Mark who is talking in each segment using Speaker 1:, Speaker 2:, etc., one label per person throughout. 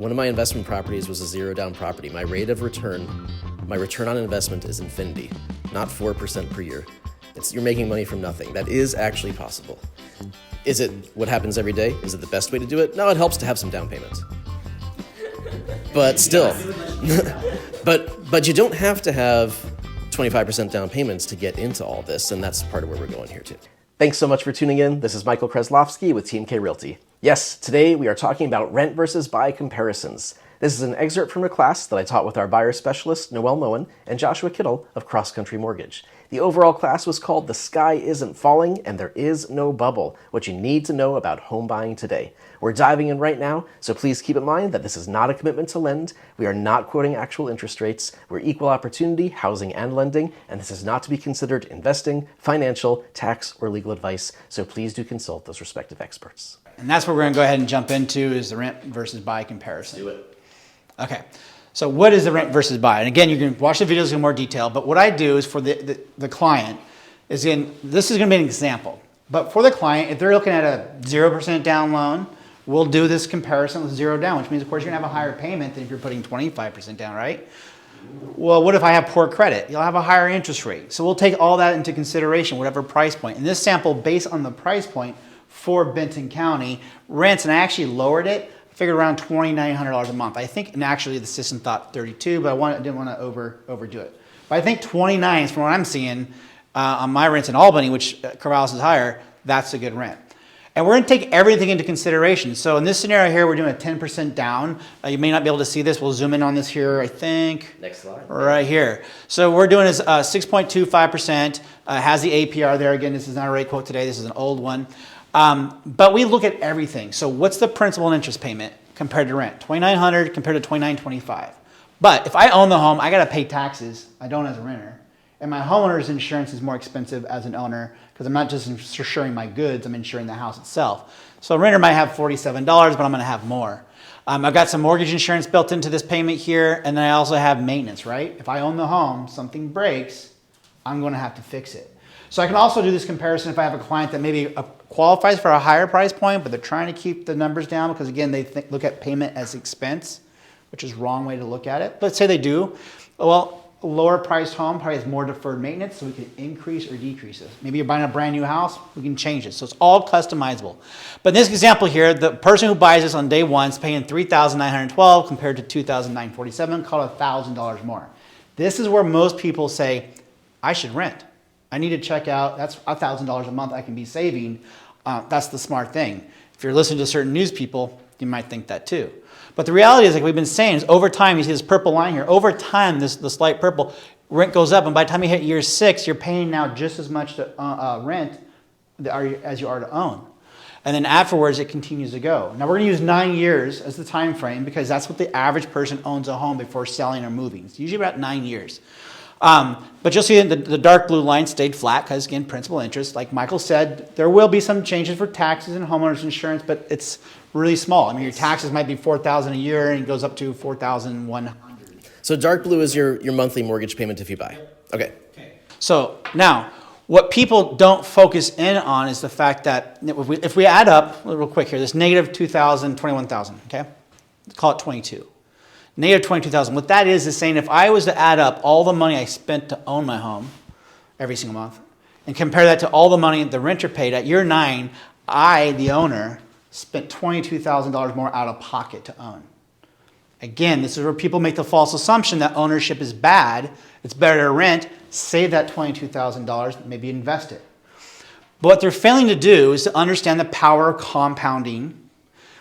Speaker 1: One of my investment properties was a zero down property. My rate of return, my return on investment is infinity, not 4% per year. You're making money from nothing. That is actually possible. Is it what happens every day? Is it the best way to do it? No, it helps to have some down payments. But still, but you don't have to have 25% down payments to get into all this, and that's part of where we're going here too. Thanks so much for tuning in. This is Michael Krasilovsky with Team K Realty. Yes, today we are talking about rent versus buy comparisons. This is an excerpt from a class that I taught with our buyer specialists, Noel Moen and Joshua Kittle of Cross Country Mortgage. The overall class was called The Sky Isn't Falling and There Is No Bubble, what you need to know about home buying today. We're diving in right now, so please keep in mind that this is not a commitment to lend. We are not quoting actual interest rates. We're equal opportunity, housing, and lending, and this is not to be considered investing, financial, tax, or legal advice, so please do consult those respective experts.
Speaker 2: And that's what we're going to go ahead and jump into is the rent versus buy comparison.
Speaker 1: Do it.
Speaker 2: Okay, so what is the rent versus buy? And again, you can watch the videos in more detail, but what I do is for the client is this is going to be an example. But for the client, if they're looking at a 0% down loan, we'll do this comparison with zero down, which means, of course, you're going to have a higher payment than if you're putting 25% down, right? Well, what if I have poor credit? You'll have a higher interest rate. So we'll take all that into consideration, whatever price point. In this sample, based on the price point for Benton County, rents, and I actually lowered it, figured around $2,900 a month. I think, and actually the system thought 32, but I didn't want to overdo it. But I think 29 is from what I'm seeing on my rents in Albany, which Corvallis is higher, that's a good rent. And we're going to take everything into consideration. So in this scenario here, we're doing a 10% down. You may not be able to see this. We'll zoom in on this here, I think.
Speaker 1: Next slide.
Speaker 2: Right here. So we're doing is 6.25%. Has the APR there. Again, this is not a rate quote today. This is an old one. But we look at everything. So what's the principal and interest payment compared to rent? $2,900 compared to $2,925. But if I own the home, I got to pay taxes. I don't as a renter. And my homeowner's insurance is more expensive as an owner because I'm not just insuring my goods, I'm insuring the house itself. So a renter might have $47, but I'm going to have more. I've got some mortgage insurance built into this payment here, and then I also have maintenance, right? If I own the home, something breaks, I'm going to have to fix it. So I can also do this comparison if I have a client that maybe qualifies for a higher price point, but they're trying to keep the numbers down because, again, they look at payment as expense, which is the wrong way to look at it. But say they do. Well, a lower priced home probably has more deferred maintenance, so we can increase or decrease this. Maybe you're buying a brand new house, we can change it. So it's all customizable. But in this example here, the person who buys this on day one is paying $3,912 compared to $2,947, call it $1,000 more. This is where most people say, I should rent. I need to check out, that's $1,000 a month I can be saving. That's the smart thing. If you're listening to certain news people, you might think that too. But the reality is, like we've been saying, is over time, you see this purple line here, over time, this light purple, rent goes up, and by the time you hit year 6, you're paying now just as much to rent as you are to own. And then afterwards, it continues to go. Now, we're going to use 9 years as the time frame because that's what the average person owns a home before selling or moving. It's usually about 9 years. But you'll see the dark blue line stayed flat because, again, principal interest. Like Michael said, there will be some changes for taxes and homeowners insurance, but it's really small. I mean, your taxes might be $4,000 a year and it goes up to $4,100.
Speaker 1: So dark blue is your monthly mortgage payment if you buy. Okay.
Speaker 2: So now, what people don't focus in on is the fact that if we add up, real quick here, this negative 2,000, 21,000, okay? Call it 22. Negative 22,000. What that is saying if I was to add up all the money I spent to own my home every single month and compare that to all the money the renter paid at year 9, I, the owner, spent $22,000 more out of pocket to own. Again, this is where people make the false assumption that ownership is bad. It's better to rent, save that $22,000, maybe invest it. But what they're failing to do is to understand the power of compounding,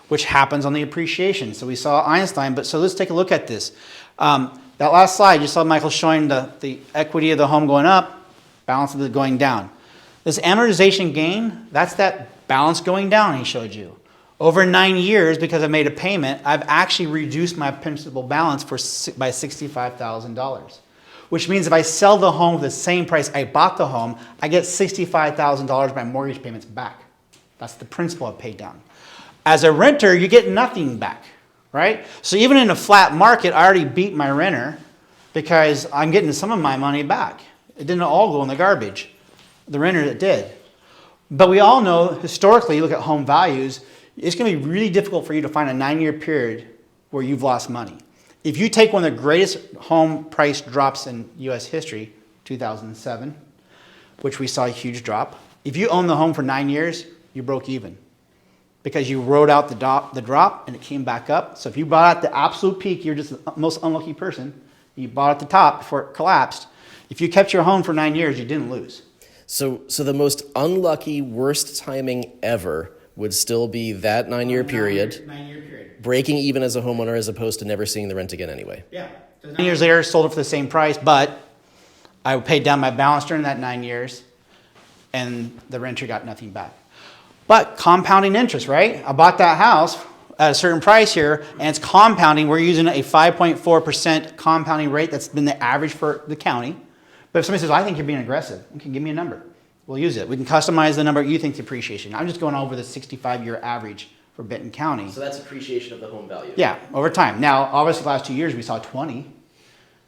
Speaker 2: which happens on the appreciation. So we saw Einstein, so let's take a look at this. That last slide, you saw Michael showing the equity of the home going up, balance of it going down. This amortization gain, that's that balance going down he showed you. Over 9 years, because I made a payment, I've actually reduced my principal balance by $65,000. Which means if I sell the home for the same price I bought the home, I get $65,000 of my mortgage payments back. That's the principal I've paid down. As a renter, you get nothing back, right? So even in a flat market, I already beat my renter because I'm getting some of my money back. It didn't all go in the garbage. The renter, it did. But we all know, historically, you look at home values, it's going to be really difficult for you to find a 9-year period where you've lost money. If you take one of the greatest home price drops in U.S. history, 2007, which we saw a huge drop, if you own the home for 9 years, you broke even because you rode out the drop and it came back up. So if you bought at the absolute peak, you're just the most unlucky person. You bought at the top before it collapsed. If you kept your home for 9 years, you didn't lose.
Speaker 1: So the most unlucky, worst timing ever would still be that 9 year period.
Speaker 2: 9 year period.
Speaker 1: Breaking even as a homeowner as opposed to never seeing the rent again anyway.
Speaker 2: Yeah. 9 years later, sold it for the same price, but I paid down my balance during that 9 years, and the renter got nothing back. But compounding interest, right? I bought that house at a certain price here, and it's compounding. We're using a 5.4% compounding rate. That's been the average for the county. But if somebody says, I think you're being aggressive, okay, give me a number. We'll use it. We can customize the number you think the appreciation. I'm just going over the 65-year average for Benton County.
Speaker 1: So that's appreciation of the home value.
Speaker 2: Yeah, over time. Now, obviously, the last 2 years, we saw 20.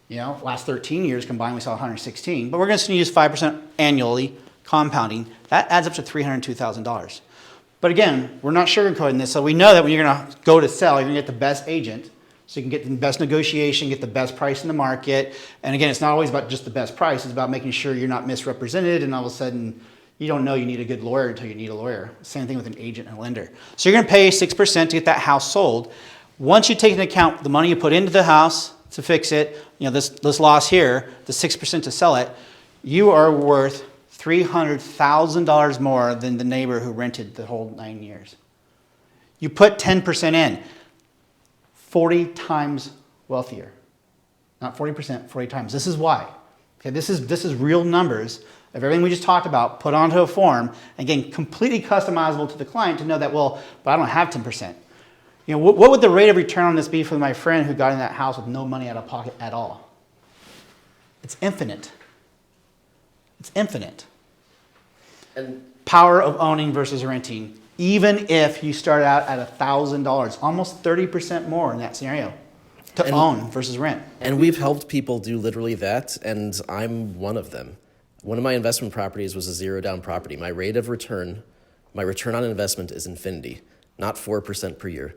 Speaker 2: You know, last 13 years combined, we saw 116. But we're just going to use 5% annually compounding. That adds up to $302,000. But again, we're not sugarcoating this. So we know that when you're going to go to sell, you're going to get the best agent. So you can get the best negotiation, get the best price in the market. And again, it's not always about just the best price. It's about making sure you're not misrepresented and all of a sudden you don't know you need a good lawyer until you need a lawyer. Same thing with an agent and a lender. So you're going to pay 6% to get that house sold. Once you take into account the money you put into the house to fix it, you know, this loss here, the 6% to sell it, you are worth $300,000 more than the neighbor who rented the whole 9 years. You put 10% in, 40 times wealthier. Not 40%, 40 times. This is why. Okay, this is real numbers of everything we just talked about put onto a form, again, completely customizable to the client to know that, well, but I don't have 10%. You know, what would the rate of return on this be for my friend who got in that house with no money out of pocket at all? It's infinite. It's infinite.
Speaker 1: And
Speaker 2: power of owning versus renting, even if you start out at $1,000, almost 30% more in that scenario to own versus rent.
Speaker 1: And we've helped people do literally that, and I'm one of them. One of my investment properties was a zero down property. My rate of return, my return on investment is infinity, not 4% per year.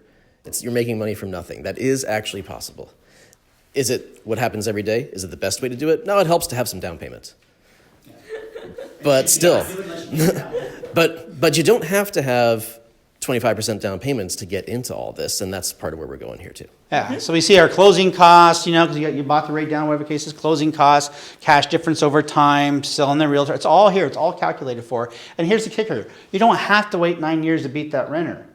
Speaker 1: You're making money from nothing. That is actually possible. Is it what happens every day? Is it the best way to do it? No, it helps to have some down payment. But still, but you don't have to have 25% down payments to get into all this, and that's part of where we're going here too.
Speaker 2: Yeah, so we see our closing costs, you know, because you bought the rate down, whatever case is, closing costs, cash difference over time, selling the realtor. It's all here. It's all calculated for. And here's the kicker. You don't have to wait 9 years to beat that renter.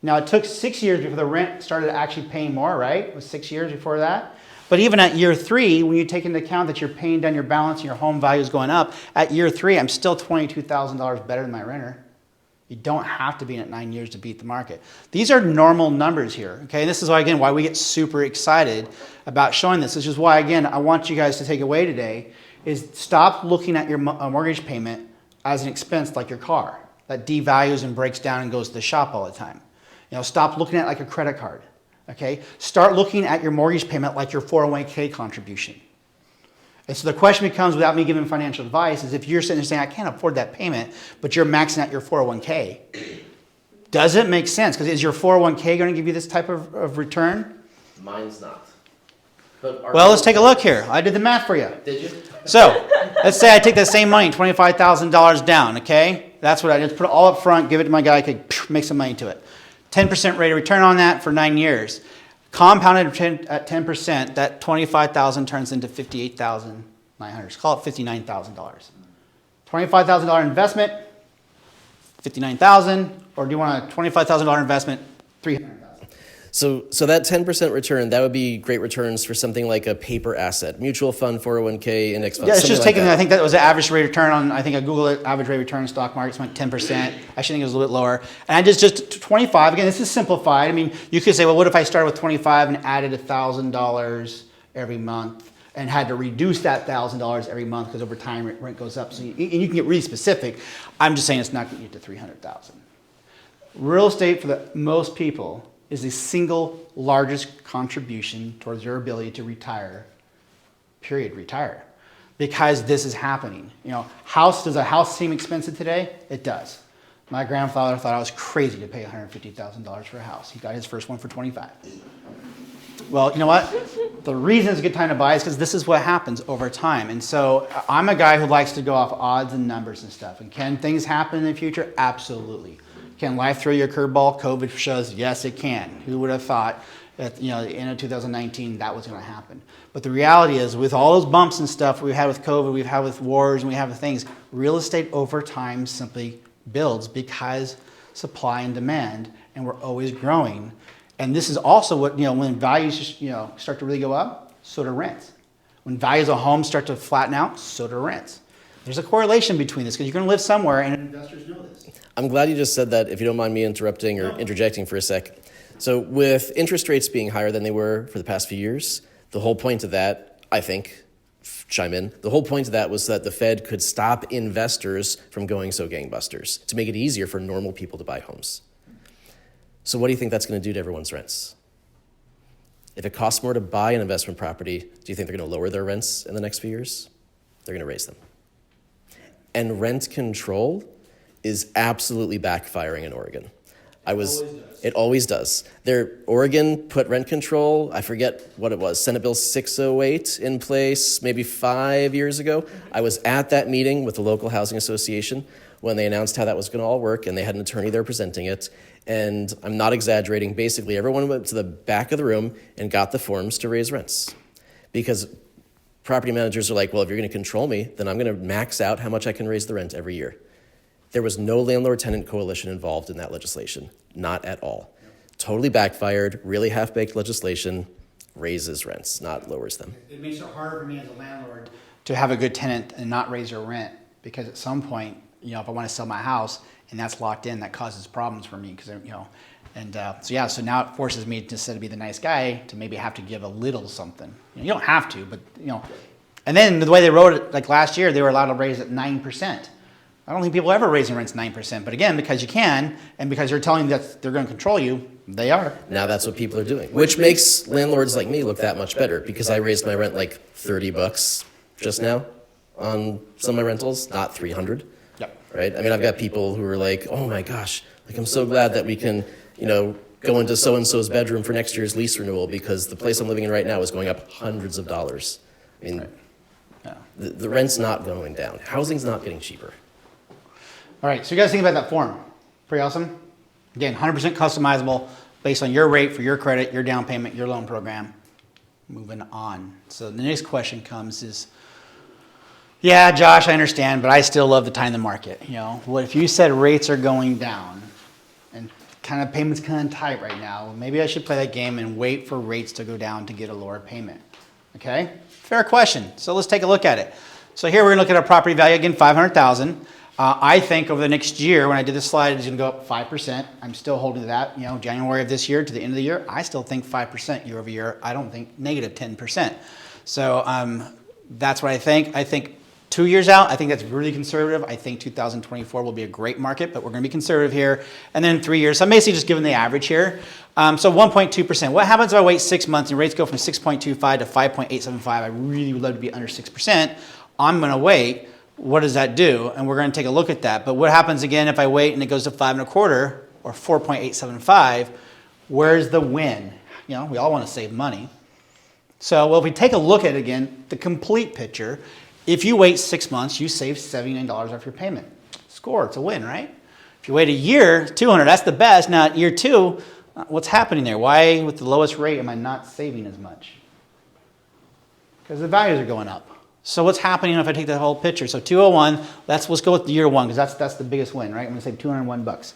Speaker 2: Now, it took 6 years before the rent started actually paying more, right? It was 6 years before that. But even at year 3, when you take into account that you're paying down your balance and your home value is going up, at year 3, I'm still $22,000 better than my renter. You don't have to be in it 9 years to beat the market. These are normal numbers here, okay? And this is why, again, why we get super excited about showing this. This is why, again, I want you guys to take away today is stop looking at your mortgage payment as an expense like your car that devalues and breaks down and goes to the shop all the time. You know, stop looking at it like a credit card. Okay, start looking at your mortgage payment like your 401k contribution. And so the question becomes, without me giving financial advice, is if you're sitting there saying, I can't afford that payment, but you're maxing out your 401k, does it make sense? Because is your 401k going to give you this type of return?
Speaker 1: Mine's not. But
Speaker 2: well, let's take a look here. I did the math for you.
Speaker 1: Did you?
Speaker 2: So let's say I take that same money, $25,000 down, okay? That's what I did. Put it all up front, give it to my guy, could make some money to it. 10% rate of return on that for 9 years. Compounded at 10%, that $25,000 turns into $58,900. Call it $59,000. $25,000 investment, $59,000, or do you want a $25,000 investment, $300,000?
Speaker 1: So that 10% return, that would be great returns for something like a paper asset, mutual fund, 401k, index fund.
Speaker 2: Yeah, it's just
Speaker 1: like
Speaker 2: taking,
Speaker 1: that.
Speaker 2: I think that was the average rate of return on, I think I Googled it, average rate of return on stock markets went 10%. I actually think it was a little bit lower. And I just 25, again, this is simplified. I mean, you could say, well, what if I started with 25 and added $1,000 every month and had to reduce that $1,000 every month because over time rent goes up. So you can get really specific. I'm just saying it's not going to get to $300,000. Real estate for the most people is the single largest contribution towards your ability to retire, period, retire. Because this is happening. You know, does a house seem expensive today? It does. My grandfather thought I was crazy to pay $150,000 for a house. He got his first one for $25,000. Well, you know what? The reason it's a good time to buy is because this is what happens over time. And so I'm a guy who likes to go off odds and numbers and stuff. And can things happen in the future? Absolutely. Can life throw you a curveball? COVID shows yes, it can. Who would have thought at the end of 2019 that was going to happen? But the reality is, with all those bumps and stuff we had with COVID, we've had with wars, and we have with things, real estate over time simply builds because supply and demand, and we're always growing. And this is also what, when values start to really go up, so do rents. When values of homes start to flatten out, so do rents. There's a correlation between this because you're going to live somewhere, and investors know this.
Speaker 1: I'm glad you just said that, if you don't mind me interrupting or interjecting for a sec. So with interest rates being higher than they were for the past few years, the whole point of that, I think, chime in, the whole point of that was that the Fed could stop investors from going so gangbusters to make it easier for normal people to buy homes. So what do you think that's going to do to everyone's rents? If it costs more to buy an investment property, do you think they're going to lower their rents in the next few years? They're going to raise them. And rent control is absolutely backfiring in Oregon. It always does. Oregon put rent control, I forget what it was, Senate Bill 608 in place maybe 5 years ago. I was at that meeting with the local housing association when they announced how that was going to all work, and they had an attorney there presenting it. And I'm not exaggerating. Basically, everyone went to the back of the room and got the forms to raise rents. Because property managers are like, well, if you're going to control me, then I'm going to max out how much I can raise the rent every year. There was no landlord-tenant coalition involved in that legislation. Not at all. Totally backfired, really half-baked legislation, raises rents, not lowers them.
Speaker 2: It makes it harder for me as a landlord to have a good tenant and not raise your rent, because at some point, if I want to sell my house and that's locked in, that causes problems for me, because so now it forces me to, instead of be the nice guy, to maybe have to give a little something. You don't have to, but and then the way they wrote it, like last year, they were allowed to raise it 9%. I don't think people are ever raising rents 9%, but again, because you can, and because you're telling them that they're going to control you, they are.
Speaker 1: Now that's what people are doing, which makes landlords like me look that much better, because I raised my rent like $30 just now on some of my rentals, not $300.
Speaker 2: Yep.
Speaker 1: Right? I mean, I've got people who are like, oh my gosh, like I'm so glad that we can, go into so-and-so's bedroom for next year's lease renewal, because the place I'm living in right now is going up hundreds of dollars. I mean,
Speaker 2: right. Yeah.
Speaker 1: The rent's not going down. Housing's not getting cheaper.
Speaker 2: All right, so you guys think about that form. Pretty awesome. Again, 100% customizable based on your rate for your credit, your down payment, your loan program. Moving on. So the next question comes is, yeah, Josh, I understand, but I still love to time the market. What if you said rates are going down and kind of payments kind of tight right now? Maybe I should play that game and wait for rates to go down to get a lower payment. Okay, fair question. So let's take a look at it. So here we're going to look at our property value again, $500,000. I think over the next year, when I did this slide, it's going to go up 5%. I'm still holding to that. January of this year to the end of the year, I still think 5% year over year. I don't think negative 10%. So that's what I think. I think 2 years out, I think that's really conservative. I think 2024 will be a great market, but we're going to be conservative here. And then 3 years, so I'm basically just giving the average here. So 1.2%. What happens if I wait 6 months and rates go from 6.25 to 5.875? I really would love to be under 6%. I'm going to wait. What does that do? And we're going to take a look at that. But what happens again if I wait and it goes to 5.25 or 4.875? Where's the win? We all want to save money. So, if we take a look at it again, the complete picture, if you wait 6 months, you save $79 off your payment. Score, it's a win, right? If you wait a year, $200, that's the best. Now, at year 2, what's happening there? Why, with the lowest rate, am I not saving as much? Because the values are going up. So what's happening if I take the whole picture? So 201, let's go with year 1, because that's the biggest win, right? I'm going to save $201.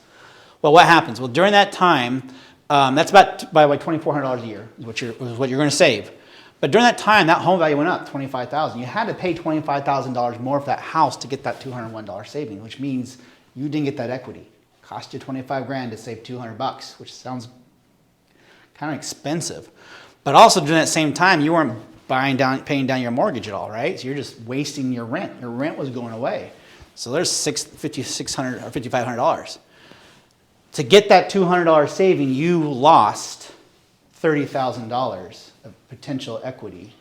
Speaker 2: Well, what happens? Well, during that time, that's about by like $2,400 a year is what you're going to save. But during that time, that home value went up $25,000. You had to pay $25,000 more for that house to get that $201 saving, which means you didn't get that equity. Cost you $25,000 to save $200, which sounds kind of expensive. But also during that same time, you weren't paying down your mortgage at all, right? So you're just wasting your rent. Your rent was going away. So there's $5,600 or $5,500. To get that $200 saving, you lost $30,000 of potential equity.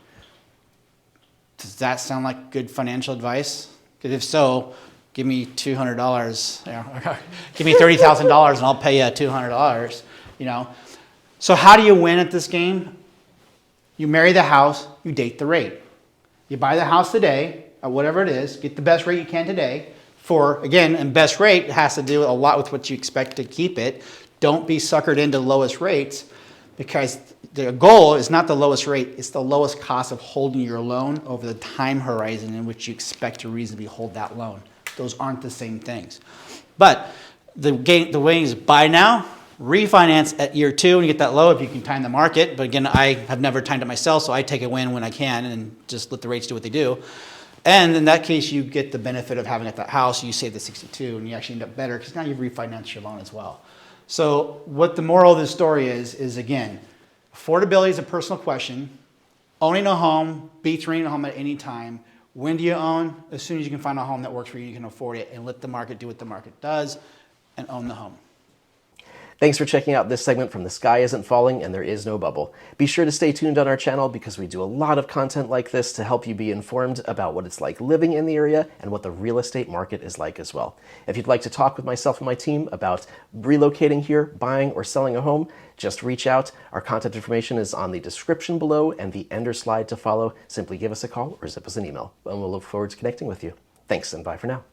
Speaker 2: Does that sound like good financial advice? Because if so, give me $200. Give me $30,000 and I'll pay you $200. So how do you win at this game? You marry the house, you date the rate. You buy the house today, or whatever it is, get the best rate you can today. For, again, and best rate has to do a lot with what you expect to keep it. Don't be suckered into lowest rates, because the goal is not the lowest rate, it's the lowest cost of holding your loan over the time horizon in which you expect to reasonably hold that loan. Those aren't the same things. But the way is buy now, refinance at year 2 and you get that low if you can time the market. But again, I have never timed it myself, so I take a win when I can and just let the rates do what they do. And in that case, you get the benefit of having at that house, you save the 62 and you actually end up better because now you've refinanced your loan as well. So what the moral of this story is again, affordability is a personal question. Owning a home beats renting a home at any time. When do you own? As soon as you can find a home that works for you, you can afford it, and let the market do what the market does and own the home.
Speaker 1: Thanks for checking out this segment from The Sky Isn't Falling and There Is No Bubble. Be sure to stay tuned on our channel because we do a lot of content like this to help you be informed about what it's like living in the area and what the real estate market is like as well. If you'd like to talk with myself and my team about relocating here, buying, or selling a home, just reach out. Our contact information is on the description below and the ender slide to follow. Simply give us a call or zip us an email, and we'll look forward to connecting with you. Thanks, and bye for now.